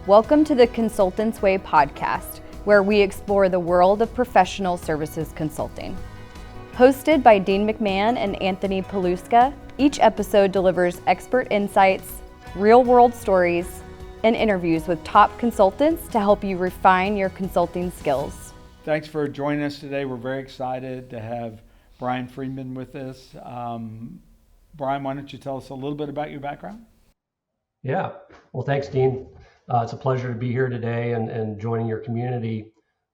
Welcome to the Consultants Way podcast, where we explore the world of professional services consulting. Hosted by Dean McMann and Anthony Paluska, each episode delivers expert insights, real-world stories, and interviews with top consultants to help you refine your consulting skills. Thanks for joining us today. We're very excited to have Brian Freeman with us. Brian, why don't you tell us a little bit about your background? Yeah, well, thanks, Dean. It's a pleasure to be here today and joining your community.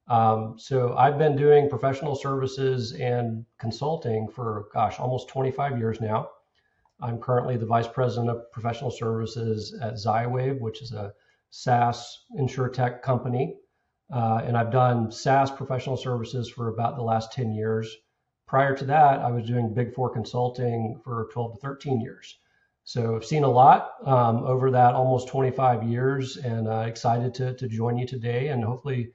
So I've been doing professional services and consulting for, almost 25 years now. I'm currently the Vice President of Professional Services at Zywave, which is a SaaS InsurTech company. And I've done SaaS professional services for about the last 10 years. Prior to that, I was doing Big Four consulting for 12 to 13 years. So I've seen a lot over that almost 25 years, and excited to join you today and hopefully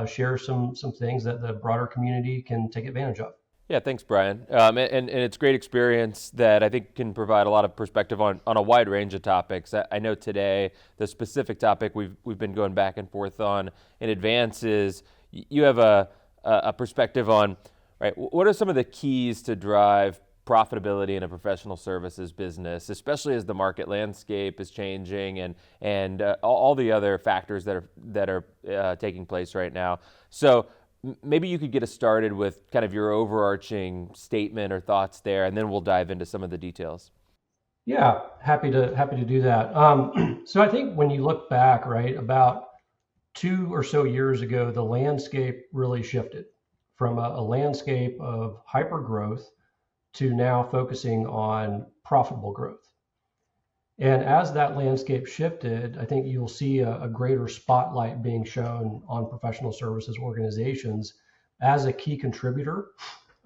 share some things that the broader community can take advantage of. Yeah, thanks, Brian. And it's great experience that I think can provide a lot of perspective on a wide range of topics. I know today the specific topic we've been going back and forth on in advance is you have a perspective on, right, what are some of the keys to drive profitability in a professional services business, especially as the market landscape is changing and all the other factors that are taking place right now. So maybe you could get us started with kind of your overarching statement or thoughts there, and then we'll dive into some of the details. Yeah, happy to do that. So I think when you look back, right, about 2 or so years ago, the landscape really shifted from a landscape of hypergrowth to now focusing on profitable growth. And as that landscape shifted, I think you'll see a greater spotlight being shown on professional services organizations as a key contributor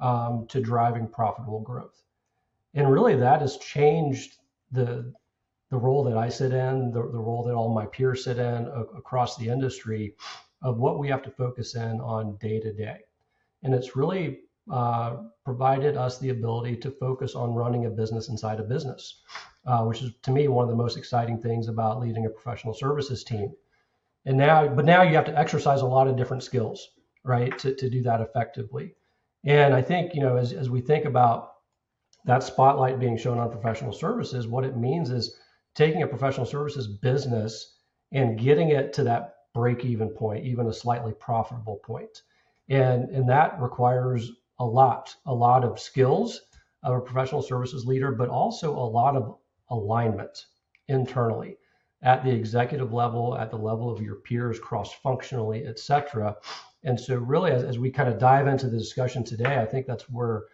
to driving profitable growth. And really that has changed the role that I sit in, the role that all my peers sit in across the industry of what we have to focus in on day to day. And it's really provided us the ability to focus on running a business inside a business, which is, to me, one of the most exciting things about leading a professional services team. But now you have to exercise a lot of different skills, right, to do that effectively. And I think, as we think about that spotlight being shown on professional services, what it means is taking a professional services business and getting it to that break-even point, even a slightly profitable point. And that requires a lot of skills of a professional services leader, but also a lot of alignment internally at the executive level, at the level of your peers, cross-functionally, et cetera. And so really, as we kind of dive into the discussion today, I think that's where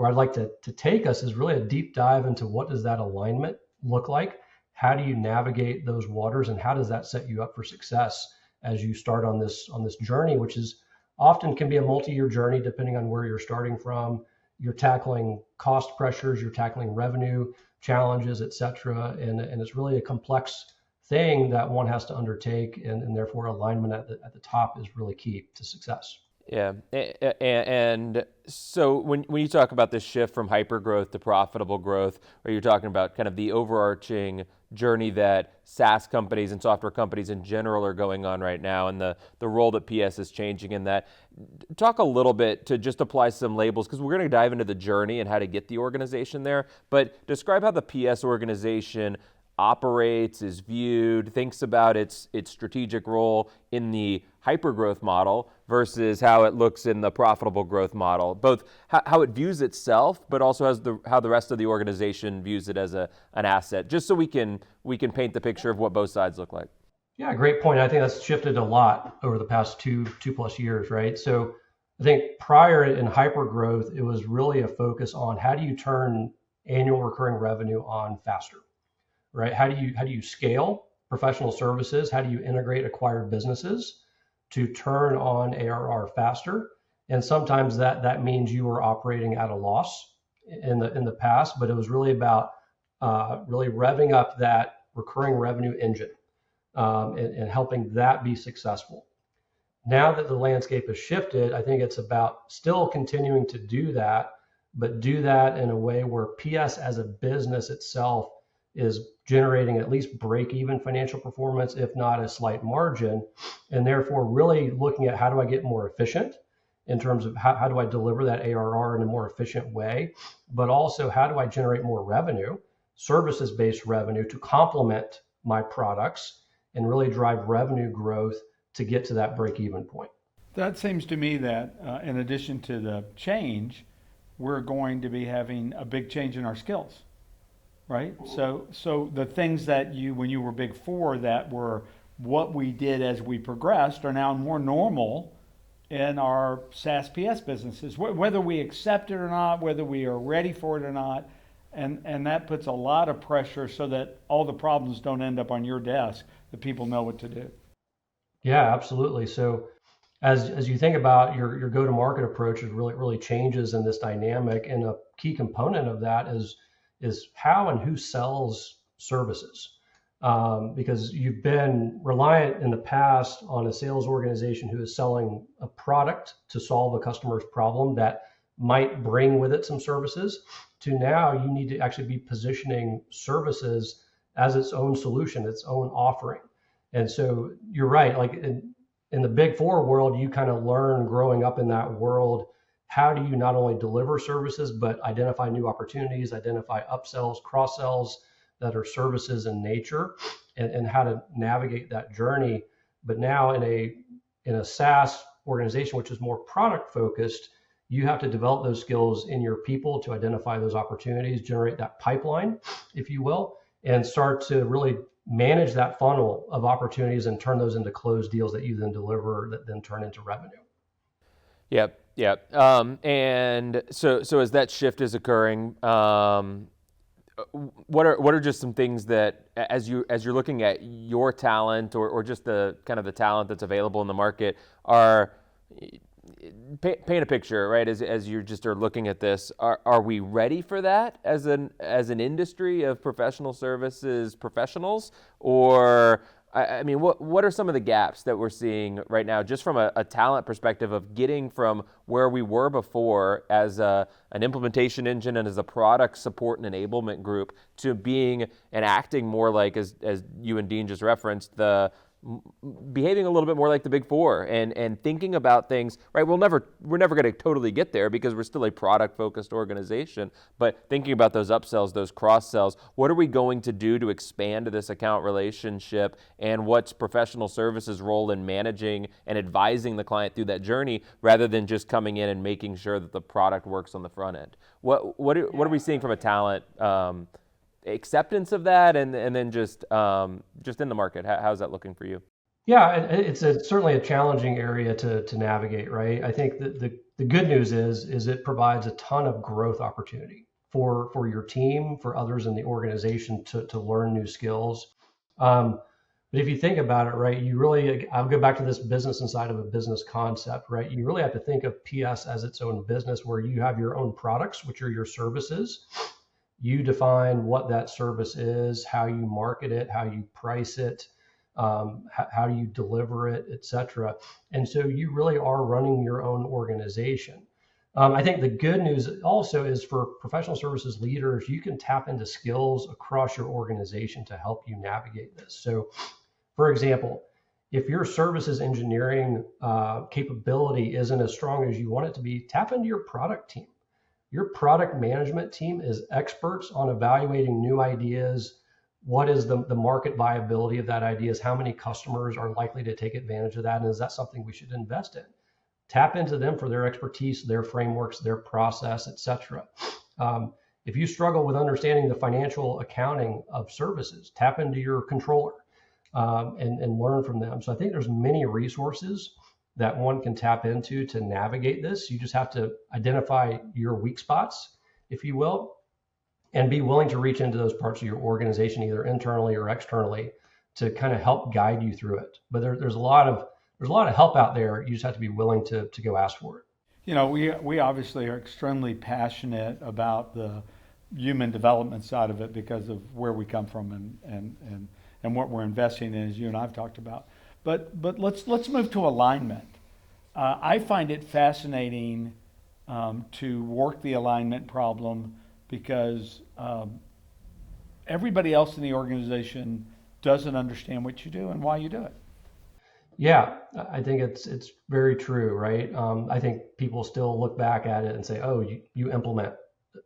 I'd like to take us is really a deep dive into what does that alignment look like? How do you navigate those waters, and how does that set you up for success as you start on this journey, which is often can be a multi-year journey depending on where you're starting from. You're tackling cost pressures, you're tackling revenue challenges, et cetera. And it's really a complex thing that one has to undertake, and therefore alignment at the top is really key to success. Yeah, and so when you talk about this shift from hypergrowth to profitable growth, or you're talking about kind of the overarching journey that SaaS companies and software companies in general are going on right now, and the role that PS is changing in that, talk a little bit to just apply some labels, because we're going to dive into the journey and how to get the organization there, but describe how the PS organization operates, is viewed, thinks about its strategic role in the hypergrowth model versus how it looks in the profitable growth model, both how it views itself, but also how the rest of the organization views it as an asset, just so we can paint the picture of what both sides look like. Yeah, great point. I think that's shifted a lot over the past two plus years, right? So I think prior in hypergrowth, it was really a focus on how do you turn annual recurring revenue on faster, right? How do you scale professional services? How do you integrate acquired businesses to turn on ARR faster? And sometimes that means you were operating at a loss in the past, but it was really about really revving up that recurring revenue engine and helping that be successful. Now that the landscape has shifted, I think it's about still continuing to do that, but do that in a way where PS as a business itself is generating at least break-even financial performance, if not a slight margin, and therefore really looking at how do I get more efficient in terms of how do I deliver that ARR in a more efficient way, but also how do I generate more revenue, services-based revenue, to complement my products and really drive revenue growth to get to that break-even point. That seems to me that in addition to the change, we're going to be having a big change in our skills, right? So the things that when you were Big Four, that were what we did as we progressed, are now more normal in our SaaS PS businesses, whether we accept it or not, whether we are ready for it or not. And that puts a lot of pressure so that all the problems don't end up on your desk, that people know what to do. Yeah, absolutely. So as you think about your go-to-market approach, it really changes in this dynamic. And a key component of that is how and who sells services. Because you've been reliant in the past on a sales organization who is selling a product to solve a customer's problem that might bring with it some services, to now you need to actually be positioning services as its own solution, its own offering. And so you're right, like in the Big Four world, you kind of learn growing up in that world, how do you not only deliver services, but identify new opportunities, identify upsells, cross-sells that are services in nature, and how to navigate that journey. But now in a SaaS organization, which is more product focused, you have to develop those skills in your people to identify those opportunities, generate that pipeline, if you will, and start to really manage that funnel of opportunities and turn those into closed deals that you then deliver, that then turn into revenue. Yep. And so as that shift is occurring, what are just some things that, as you're looking at your talent or just the kind of the talent that's available in the market, are paint a picture, right? As you just are looking at this, are we ready for that as an industry of professional services professionals? Or I mean, what are some of the gaps that we're seeing right now, just from a talent perspective of getting from where we were before as an implementation engine and as a product support and enablement group to being and acting more like, as you and Dean just referenced, behaving a little bit more like the Big Four and thinking about things, right? We're never going to totally get there because we're still a product focused organization, but thinking about those upsells, those cross sells, what are we going to do to expand this account relationship, and what's professional services role in managing and advising the client through that journey rather than just coming in and making sure that the product works on the front end? What are we seeing from a talent acceptance of that, and then just in the market, how's that looking for you? Yeah, it's certainly a challenging area to navigate, right? I think that the good news is it provides a ton of growth opportunity for your team, for others in the organization to learn new skills. But if you think about it, right, I'll go back to this business inside of a business concept, right? You really have to think of PS as its own business, where you have your own products, which are your services. You define what that service is, how you market it, how you price it, how you deliver it, et cetera. And so you really are running your own organization. I think the good news also is for professional services leaders, you can tap into skills across your organization to help you navigate this. So, for example, if your services engineering capability isn't as strong as you want it to be, tap into your product team. Your product management team is experts on evaluating new ideas. What is the market viability of that idea? How many customers are likely to take advantage of that? And is that something we should invest in? Tap into them for their expertise, their frameworks, their process, et cetera. If you struggle with understanding the financial accounting of services, tap into your controller and learn from them. So I think there's many resources that one can tap into to navigate this. You just have to identify your weak spots, if you will, and be willing to reach into those parts of your organization, either internally or externally, to kind of help guide you through it. But there's a lot of help out there. You just have to be willing to go ask for it. You know, we obviously are extremely passionate about the human development side of it because of where we come from and what we're investing in, as you and I've talked about. But let's move to alignment. I find it fascinating to work the alignment problem because everybody else in the organization doesn't understand what you do and why you do it. Yeah, I think it's very true, right? I think people still look back at it and say, oh, you implement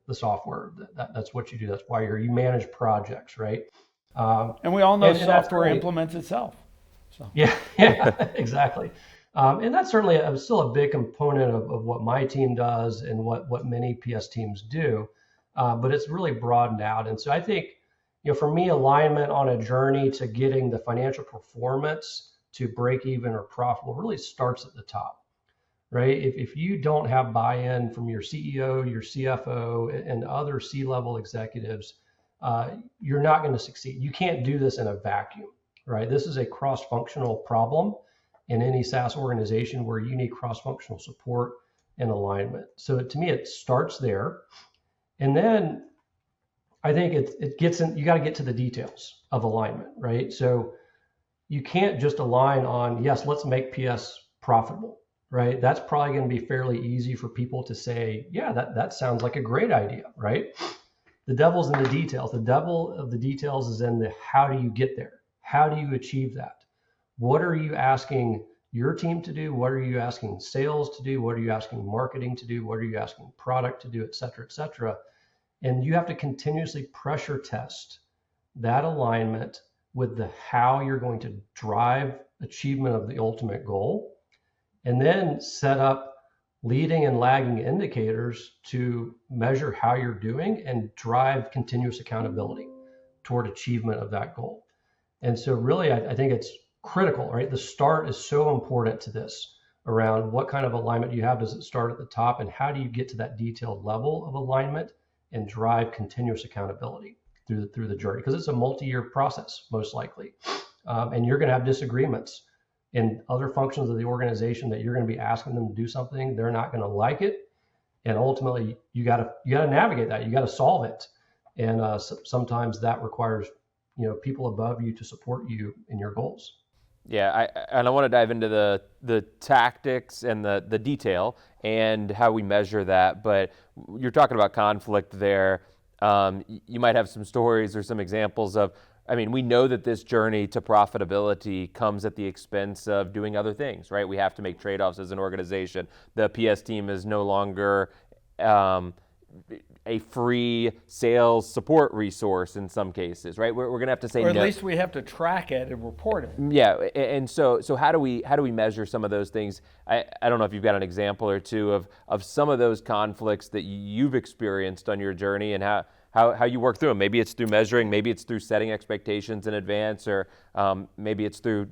the software. That's what you do. That's why you manage projects, right? And we all know and software implements itself. So. Yeah, exactly. And that's certainly still a big component of what my team does and what many PS teams do. But it's really broadened out. And so I think, for me, alignment on a journey to getting the financial performance to break even or profitable really starts at the top, right? If you don't have buy-in from your CEO, your CFO, and other C-level executives, you're not going to succeed. You can't do this in a vacuum, right? This is a cross-functional problem in any SaaS organization where you need cross-functional support and alignment. So to me, it starts there. And then I think it gets in, you got to get to the details of alignment, right? So you can't just align on, yes, let's make PS profitable, right? That's probably going to be fairly easy for people to say, yeah, that sounds like a great idea, right? The devil's in the details. The devil of the details is in the how do you get there? How do you achieve that? What are you asking your team to do? What are you asking sales to do? What are you asking marketing to do? What are you asking product to do, et cetera, et cetera? And you have to continuously pressure test that alignment with the how you're going to drive achievement of the ultimate goal, and then set up leading and lagging indicators to measure how you're doing and drive continuous accountability toward achievement of that goal. And so really, I think it's critical, right? The start is so important to this around what kind of alignment you have. Does it start at the top, and how do you get to that detailed level of alignment and drive continuous accountability through the journey? Because it's a multi-year process, most likely. And you're going to have disagreements in other functions of the organization that you're going to be asking them to do something. They're not going to like it. And ultimately, you got to navigate that. You got to solve it. And sometimes that requires, people above you to support you in your goals. Yeah, I want to dive into the tactics and the detail and how we measure that. But you're talking about conflict there. You might have some stories or some examples of, we know that this journey to profitability comes at the expense of doing other things, right? We have to make trade-offs as an organization. The PS team is no longer a free sales support resource in some cases, right? We're going to have to say no. Or at least we have to track it and report it. Yeah, and so how do we measure some of those things? I don't know if you've got an example or two of some of those conflicts that you've experienced on your journey and how you work through them. Maybe it's through measuring, maybe it's through setting expectations in advance, or maybe it's through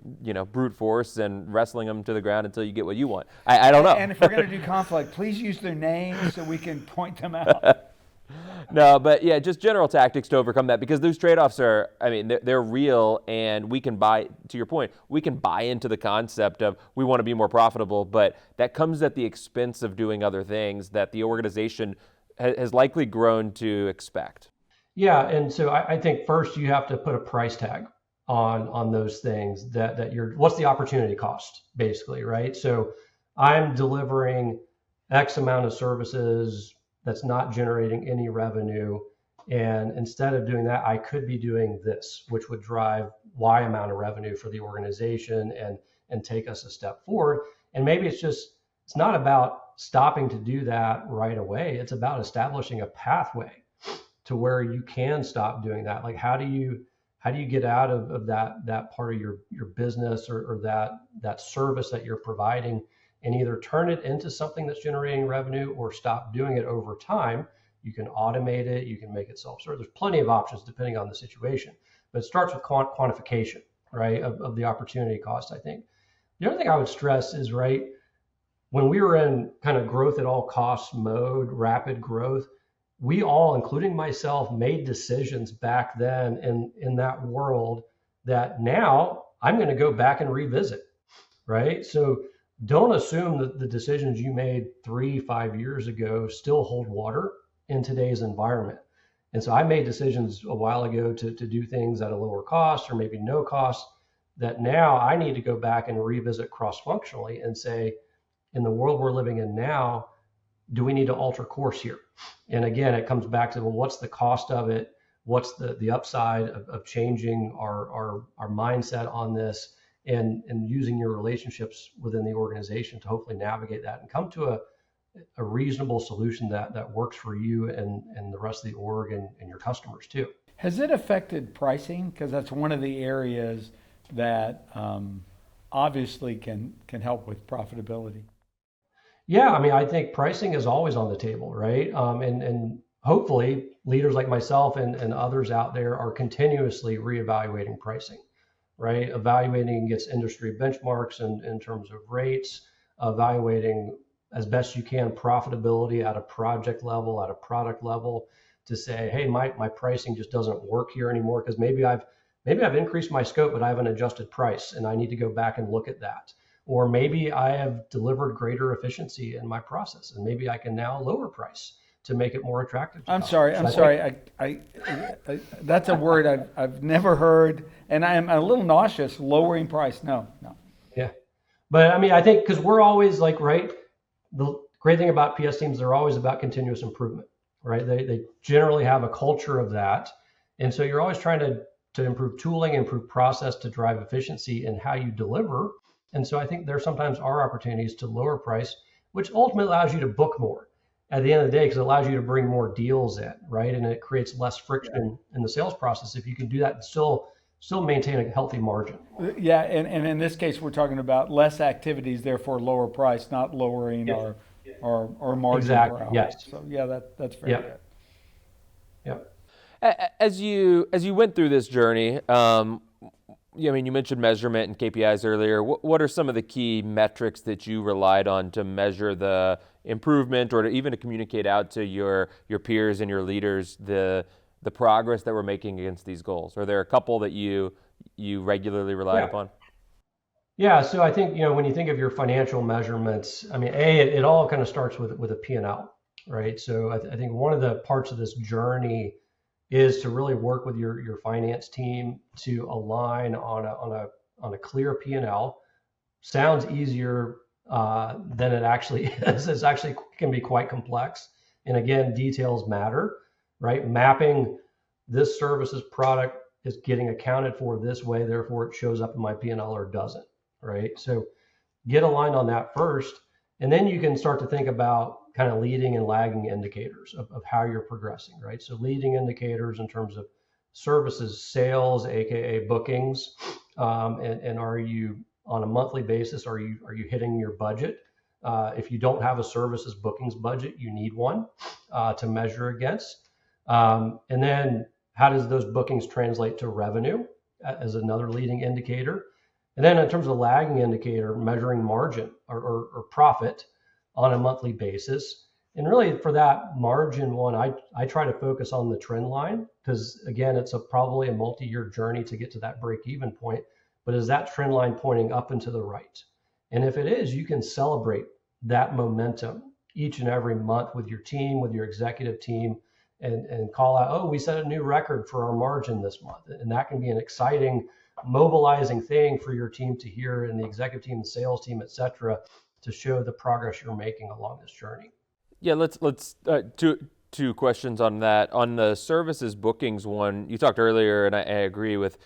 brute force and wrestling them to the ground until you get what you want. I don't know. And if we're going to do conflict, please use their names so we can point them out. No, but yeah, just general tactics to overcome that, because those trade-offs are, they're real, and we can buy, to your point, we can buy into the concept of we want to be more profitable, but that comes at the expense of doing other things that the organization has likely grown to expect. Yeah, and so I think first you have to put a price tag on those things that what's the opportunity cost, basically, right? So I'm delivering X amount of services that's not generating any revenue, and instead of doing that, I could be doing this, which would drive Y amount of revenue for the organization and take us a step forward. And maybe it's not about stopping to do that right away. It's about establishing a pathway to where you can stop doing that. Like how do you get out of that part of your business or that service that you're providing, and either turn it into something that's generating revenue or stop doing it over time. You can automate it, you can make it self-serve. There's plenty of options depending on the situation, but it starts with quantification, right, of the opportunity cost, I think. The other thing I would stress is, right, when we were in kind of growth at all costs mode, rapid growth, we all, including myself, made decisions back then in that world that now I'm going to go back and revisit, right? So don't assume that the decisions you made 3-5 years ago still hold water in today's environment. And so I made decisions a while ago to do things at a lower cost or maybe no cost that now I need to go back and revisit cross-functionally and say, in the world we're living in now, do we need to alter course here? And again, it comes back to, well, what's the cost of it? what's the upside of changing our mindset on this, and using your relationships within the organization to hopefully navigate that and come to a reasonable solution that works for you and the rest of the org and your customers too. Has it affected pricing? Because that's one of the areas that obviously can help with profitability. Yeah, I mean, I think pricing is always on the table, right? And hopefully leaders like myself and others out there are continuously reevaluating pricing, right? Evaluating against industry benchmarks in terms of rates, evaluating as best you can profitability at a project level, at a product level, to say, hey, my pricing just doesn't work here anymore because maybe I've increased my scope, but I haven't adjusted price, and I need to go back and look at that. Or maybe I have delivered greater efficiency in my process, and maybe I can now lower price to make it more attractive. I'm sorry. I that's a word I've never heard, and I'm a little nauseous. Lowering price, no. Yeah, but I mean, I think because we're always like, right. The great thing about PS teams, they're always about continuous improvement, right? They generally have a culture of that, and so you're always trying to improve tooling, improve process to drive efficiency in how you deliver. And so I think there sometimes are opportunities to lower price, which ultimately allows you to book more at the end of the day, because it allows you to bring more deals in, right? And it creates less friction in the sales process if you can do that and still maintain a healthy margin. Yeah, and in this case, we're talking about less activities, therefore lower price, not lowering our margin. Exactly. Per hour. Yes. So yeah, that's very good. Yep. As you went through this journey, I mean, you mentioned measurement and KPIs earlier. What are some of the key metrics that you relied on to measure the improvement, or to even to communicate out to your peers and your leaders the progress that we're making against these goals? Are there a couple that you regularly relied upon? Yeah, so I think, when you think of your financial measurements, I mean, it all kind of starts with a P&L, right? So I think one of the parts of this journey is to really work with your finance team to align on a clear P&L. Sounds easier than it actually is. It actually can be quite complex. And again, details matter, right? Mapping this services product is getting accounted for this way, therefore it shows up in my P&L or doesn't, right? So get aligned on that first, and then you can start to think about kind of leading and lagging indicators of how you're progressing, right? So leading indicators in terms of services sales, aka bookings, and are you on a monthly basis? Are you hitting your budget? If you don't have a services bookings budget, you need one to measure against. And then how does those bookings translate to revenue as another leading indicator? And then in terms of lagging indicator, measuring margin or profit on a monthly basis. And really for that margin one, I try to focus on the trend line, because again, it's probably a multi-year journey to get to that break-even point. But is that trend line pointing up and to the right? And if it is, you can celebrate that momentum each and every month with your team, with your executive team, and call out, oh, we set a new record for our margin this month. And that can be an exciting, mobilizing thing for your team to hear, and the executive team, the sales team, et cetera, to show the progress you're making along this journey. Yeah, let's two questions on that. On the services bookings one, you talked earlier, and I agree with,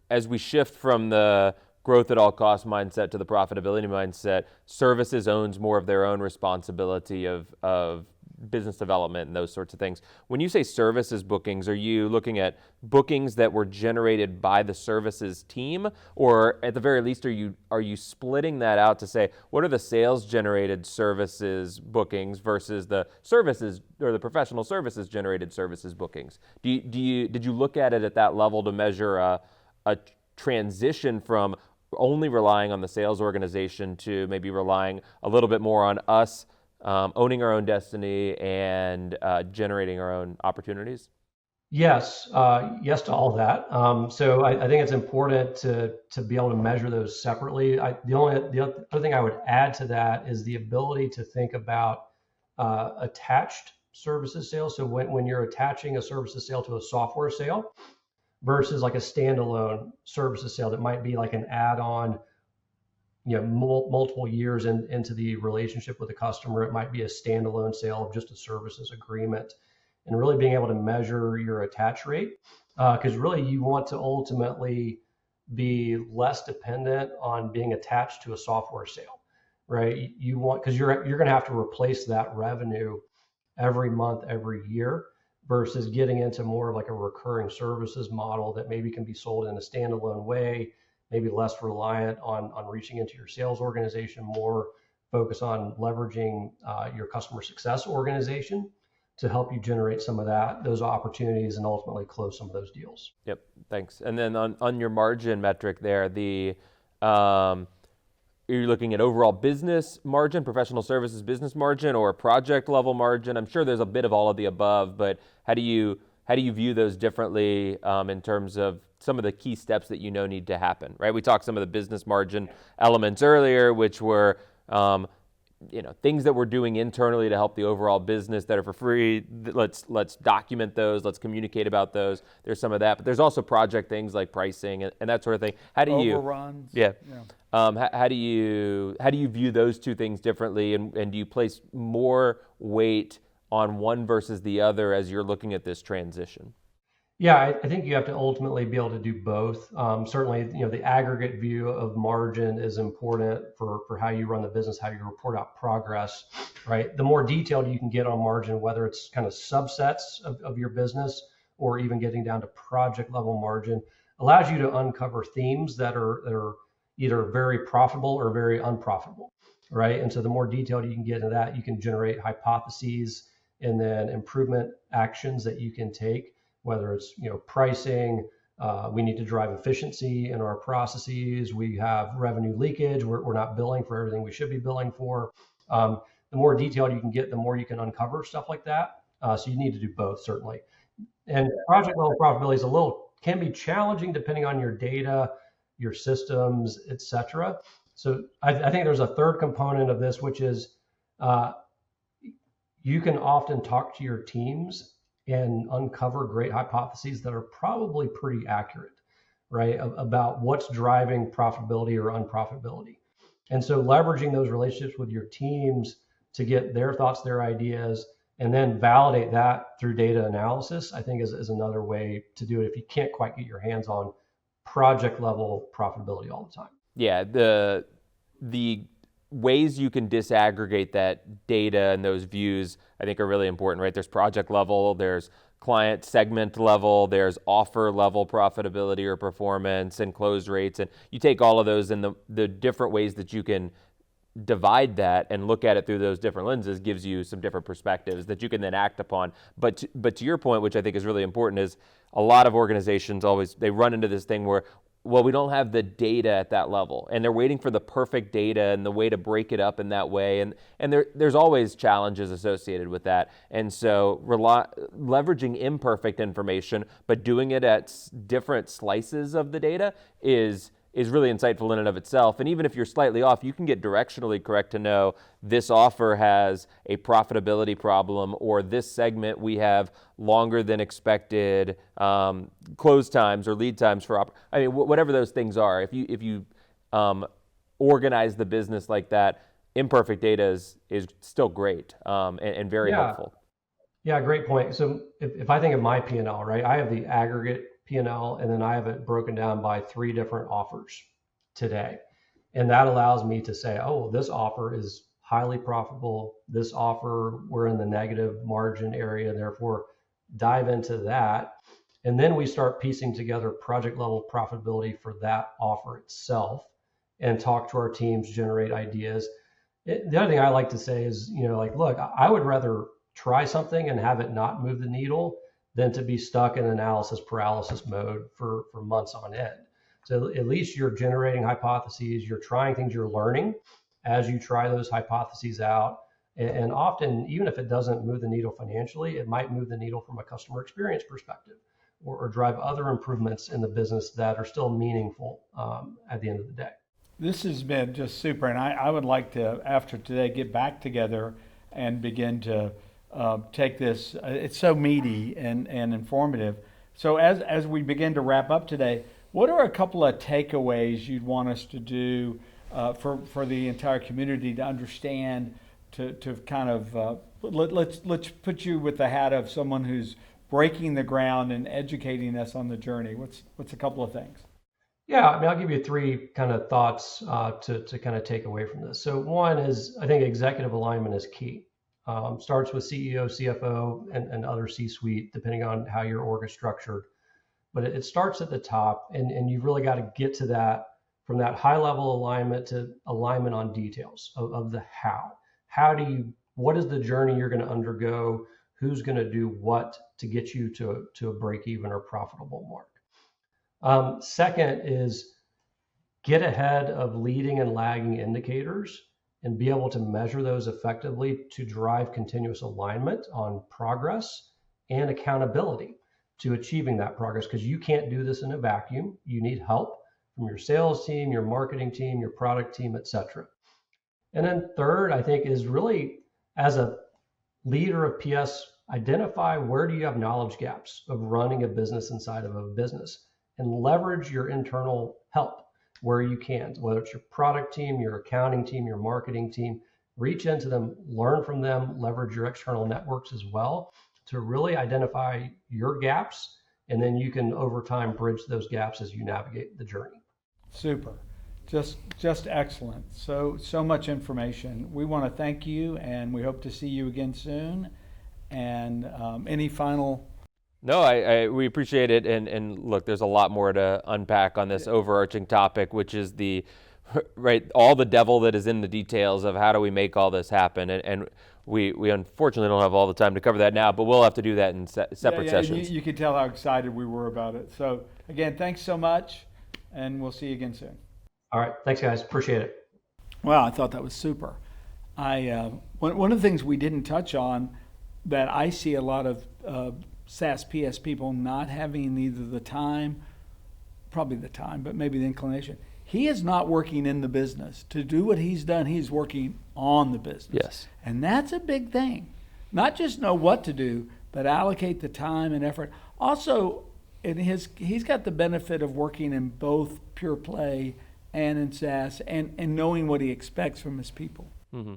as we shift from the growth at all cost mindset to the profitability mindset, services owns more of their own responsibility of business development and those sorts of things. When you say services bookings, are you looking at bookings that were generated by the services team, or at the very least, are you splitting that out to say what are the sales generated services bookings versus the services or the professional services generated services bookings? Did you look at it at that level to measure a transition from only relying on the sales organization to maybe relying a little bit more on us owning our own destiny and generating our own opportunities? Yes, yes to all that. So I think it's important to be able to measure those separately. The other thing I would add to that is the ability to think about attached services sales. So when you're attaching a services sale to a software sale versus like a standalone services sale that might be like an add-on, multiple years into the relationship with the customer. It might be a standalone sale of just a services agreement. and really being able to measure your attach rate, because really you want to ultimately be less dependent on being attached to a software sale, right? You want, because you're going to have to replace that revenue every month, every year, versus getting into more of like a recurring services model that maybe can be sold in a standalone way, maybe less reliant on reaching into your sales organization, more focus on leveraging your customer success organization to help you generate some of those opportunities and ultimately close some of those deals. Yep, thanks. And then on your margin metric there, you're looking at overall business margin, professional services business margin, or project level margin. I'm sure there's a bit of all of the above, but how do you view those differently in terms of some of the key steps that need to happen, right? We talked some of the business margin elements earlier, which were things that we're doing internally to help the overall business that are for free. Let's document those. Let's communicate about those. There's some of that, but there's also project things like pricing and that sort of thing. How do you overruns? Yeah. How do you view those two things differently, and do you place more weight on one versus the other as you're looking at this transition? Yeah, I think you have to ultimately be able to do both. Certainly, the aggregate view of margin is important for how you run the business, how you report out progress, right? The more detailed you can get on margin, whether it's kind of subsets of your business or even getting down to project level margin, allows you to uncover themes that are either very profitable or very unprofitable, right? And so the more detailed you can get into that, you can generate hypotheses and then improvement actions that you can take, whether it's pricing, we need to drive efficiency in our processes, we have revenue leakage, we're not billing for everything we should be billing for. The more detailed you can get, the more you can uncover stuff like that. So you need to do both, certainly. And project level profitability can be challenging depending on your data, your systems, et cetera. So I think there's a third component of this, which is you can often talk to your teams and uncover great hypotheses that are probably pretty accurate, right, about what's driving profitability or unprofitability. And so leveraging those relationships with your teams to get their thoughts, their ideas, and then validate that through data analysis, I think is another way to do it if you can't quite get your hands on project level profitability all the time. Yeah, the ways you can disaggregate that data and those views, I think, are really important, right? There's project level, there's client segment level, there's offer level profitability or performance and close rates. And you take all of those and the different ways that you can divide that and look at it through those different lenses gives you some different perspectives that you can then act upon. But to your point, which I think is really important, is a lot of organizations they run into this thing where, well, we don't have the data at that level, and they're waiting for the perfect data and the way to break it up in that way, and there's always challenges associated with that. And so leveraging imperfect information, but doing it at different slices of the data is really insightful in and of itself. And even if you're slightly off, you can get directionally correct to know this offer has a profitability problem, or this segment we have longer than expected close times or lead times for whatever those things are. If you organize the business like that, imperfect data is still great and very helpful. Yeah, great point. So if I think of my P&L, right, I have the aggregate P&L, and then I have it broken down by 3 different offers today. And that allows me to say, oh, this offer is highly profitable. This offer, we're in the negative margin area, therefore dive into that. And then we start piecing together project level profitability for that offer itself and talk to our teams, generate ideas. The other thing I like to say is, look, I would rather try something and have it not move the needle than to be stuck in analysis paralysis mode for months on end. So at least you're generating hypotheses, you're trying things, you're learning as you try those hypotheses out. And often, even if it doesn't move the needle financially, it might move the needle from a customer experience perspective or drive other improvements in the business that are still meaningful at the end of the day. This has been just super. And I would like to, after today, get back together and begin to take this. It's so meaty and informative. So as we begin to wrap up today, what are a couple of takeaways you'd want us to do for the entire community to understand to kind of let's put you with the hat of someone who's breaking the ground and educating us on the journey. What's a couple of things? Yeah, I mean, I'll give you three kind of thoughts to kind of take away from this. So one is, I think executive alignment is key. Starts with CEO, CFO, and other C-suite, depending on how your org is structured. But it starts at the top, and you've really got to get to that, from that high level alignment to alignment on details of the how. What is the journey you're going to undergo? Who's going to do what to get you to a break even or profitable mark? Second is get ahead of leading and lagging indicators and be able to measure those effectively to drive continuous alignment on progress and accountability to achieving that progress, because you can't do this in a vacuum. You need help from your sales team, your marketing team, your product team, et cetera. And then third, I think, is really, as a leader of PS, identify where do you have knowledge gaps of running a business inside of a business, and leverage your internal help where you can, whether it's your product team, your accounting team, your marketing team. Reach into them, learn from them, leverage your external networks as well to really identify your gaps, and then you can over time bridge those gaps as you navigate the journey. Super. Just excellent. So much information. We want to thank you, and we hope to see you again soon. And any final? No, we appreciate it. And look, there's a lot more to unpack on this overarching topic, which is all the devil that is in the details of how do we make all this happen. And we unfortunately don't have all the time to cover that now, but we'll have to do that in separate sessions. You can tell how excited we were about it. So again, thanks so much, and we'll see you again soon. All right. Thanks, guys. Appreciate it. Wow, I thought that was super. One of the things we didn't touch on that I see a lot of SaaS PS people not having either the time, probably the time, but maybe the inclination. He is not working in the business. To do what he's done, he's working on the business. Yes. And that's a big thing. Not just know what to do, but allocate the time and effort. Also, he's got the benefit of working in both pure play and in SaaS, and knowing what he expects from his people. Mm-hmm.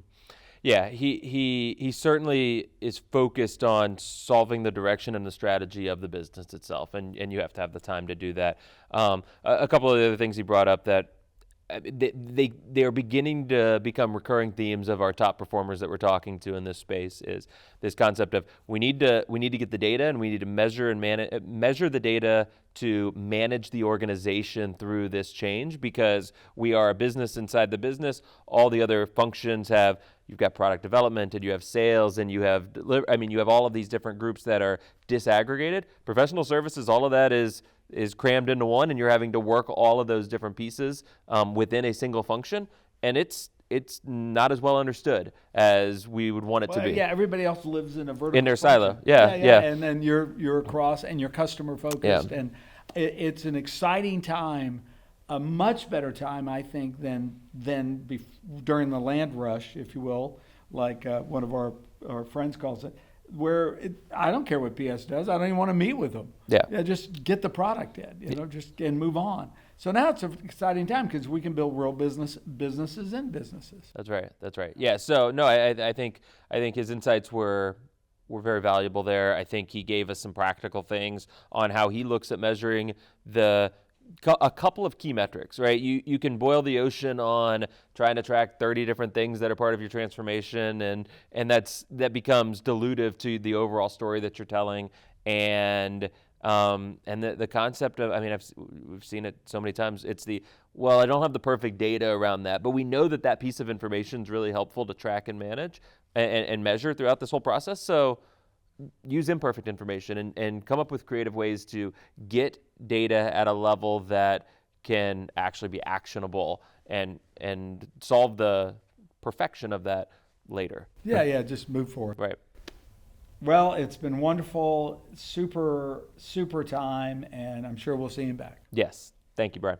Yeah, he certainly is focused on solving the direction and the strategy of the business itself, and you have to have the time to do that. A couple of the other things he brought up that they are beginning to become recurring themes of our top performers that we're talking to in this space is this concept of we need to get the data, and we need to measure the data to manage the organization through this change, because we are a business inside the business. All the other functions you've got product development, and you have sales, and you have all of these different groups that are disaggregated. Professional services, all of that is crammed into one, and you're having to work all of those different pieces within a single function, and it's not as well understood as we would want it to be. Yeah, everybody else lives in a vertical in their function. silo. Yeah. And then you're across, and you're customer focused, and it's an exciting time, a much better time, I think, than during the land rush, if you will, like one of our friends calls it. Where I don't care what PS does. I don't even want to meet with them. Yeah, just get the product in, and move on. So now it's an exciting time because we can build real businesses in businesses. That's right. Yeah. So no, I think his insights were very valuable there. I think he gave us some practical things on how he looks at measuring a couple of key metrics, right? You can boil the ocean on trying to track 30 different things that are part of your transformation, and that becomes dilutive to the overall story that you're telling. And the concept of, we've seen it so many times. It's I don't have the perfect data around that, but we know that piece of information is really helpful to track and manage and measure throughout this whole process. So use imperfect information and come up with creative ways to get data at a level that can actually be actionable and solve the perfection of that later. Yeah, just move forward. Right. Well, it's been wonderful, super time, and I'm sure we'll see him back. Yes. Thank you, Brian.